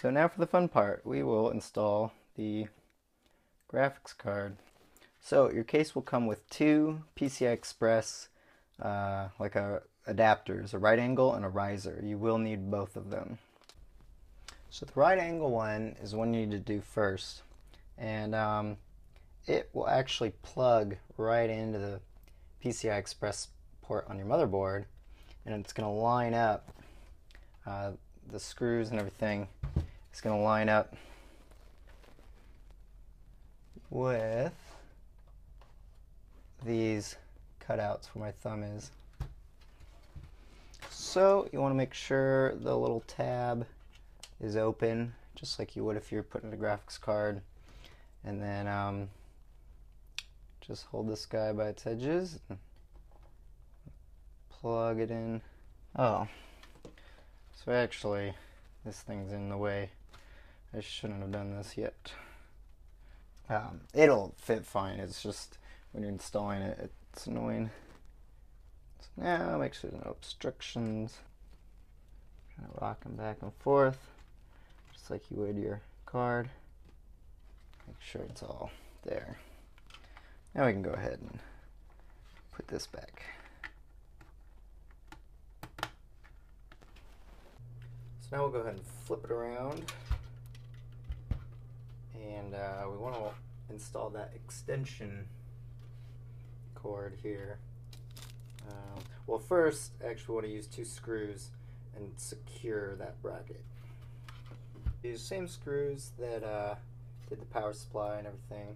So now for the fun part, we will install the graphics card. So your case will come with two PCI Express adapters, a right angle and a riser. You will need both of them. So the right angle one is one you need to do first, and it will actually plug right into the PCI Express port on your motherboard, and it's going to line up the screws and everything. It's going to line up with these cutouts where my thumb is. So you want to make sure the little tab is open, just like you would if you're putting a graphics card, and then just hold this guy by its edges and plug it in. Oh, so actually this thing's in the way. I shouldn't have done this yet. It'll fit fine, it's just when you're installing it, it's annoying. So now make sure there's no obstructions. Kind of rock them back and forth, just like you would your card. Make sure it's all there. Now we can go ahead and put this back. So now we'll go ahead and flip it around, and we want to install that extension cord here. Well, first, actually, we want to use two screws and secure that bracket. Use the same screws that did the power supply and everything.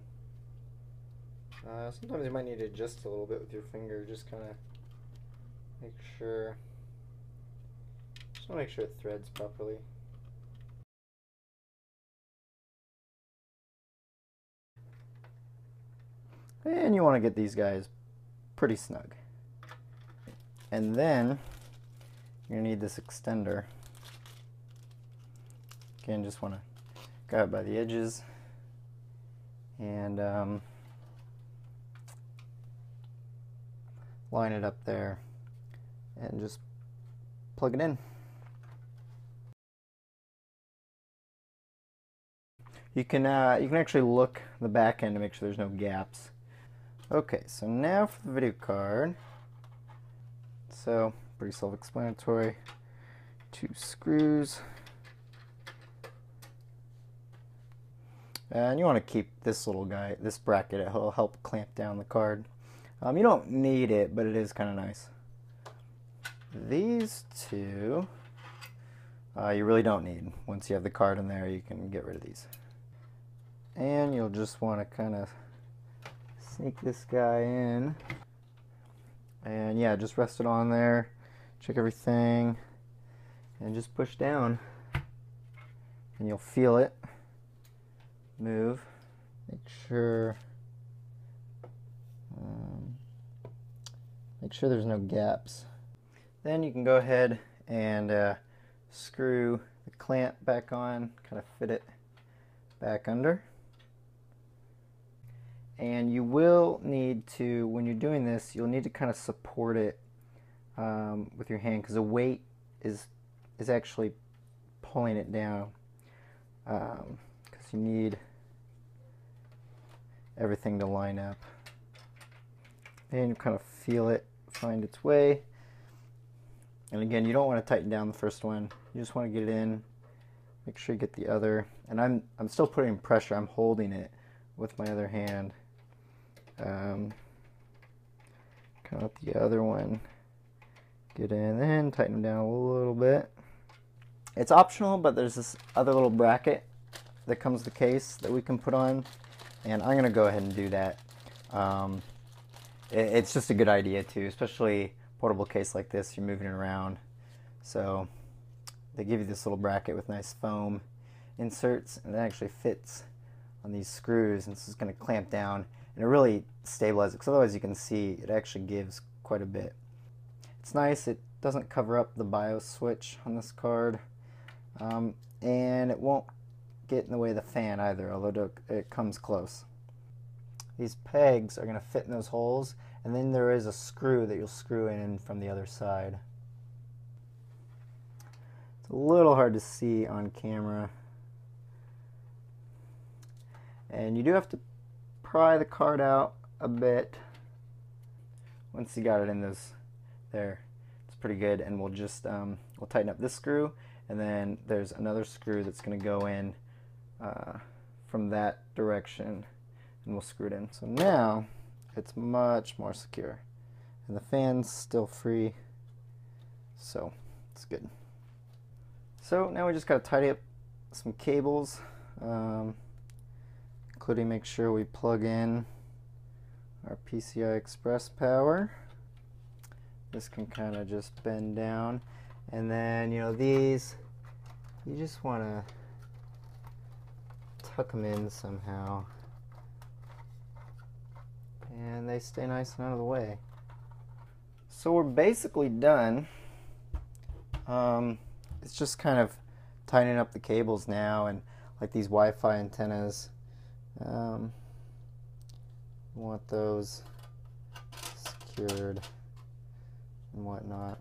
Sometimes you might need to adjust a little bit with your finger, just kind of make sure. Just want to make sure it threads properly. And you want to get these guys pretty snug. And then you're going to need this extender. Again, just want to grab it by the edges and line it up there and just plug it in. You can actually look the back end to make sure there's no gaps. Okay, so now for the video card. So pretty self-explanatory. Two screws. And you want to keep this little guy, this bracket. It'll help clamp down the card. You don't need it, but it is kind of nice. These two, you really don't need. Once you have the card in there, you can get rid of these. And you'll just want to kind of sneak this guy in. And yeah, just rest it on there. Check everything. And just push down. And you'll feel it move. Make sure there's no gaps. Then you can go ahead and screw the clamp back on, kind of fit it back under. And you will need to, when you're doing this, you'll need to kind of support it with your hand, because the weight is actually pulling it down, because you need everything to line up. And you kind of feel it find its way. And again, you don't want to tighten down the first one. You just want to get it in. Make sure you get the other. And I'm still putting pressure. I'm holding it with my other hand. Kind of let the other one get in, then tighten them down a little bit. It's optional, but there's this other little bracket that comes with the case that we can put on, and I'm going to go ahead and do that. It's just a good idea too, especially portable case like this, you're moving it around. So they give you this little bracket with nice foam inserts, and it actually fits on these screws, and this is going to clamp down, and it really stabilizes it, because otherwise you can see it actually gives quite a bit. It's nice, it doesn't cover up the BIOS switch on this card, and it won't get in the way of the fan either, although it comes close. These pegs are going to fit in those holes, and then there is a screw that you'll screw in from the other side. It's a little hard to see on camera. And you do have to pry the card out a bit. Once you got it in there, it's pretty good. And we'll just we'll tighten up this screw, and then there's another screw that's going to go in from that direction, and we'll screw it in. So now it's much more secure, and the fan's still free, so it's good. So now we just got to tidy up some cables, including make sure we plug in our PCI Express power. This can kind of just bend down, and then these, you just want to tuck them in somehow, and they stay nice and out of the way. So we're basically done. It's just kind of tightening up the cables now, and like these Wi-Fi antennas, want those secured and whatnot.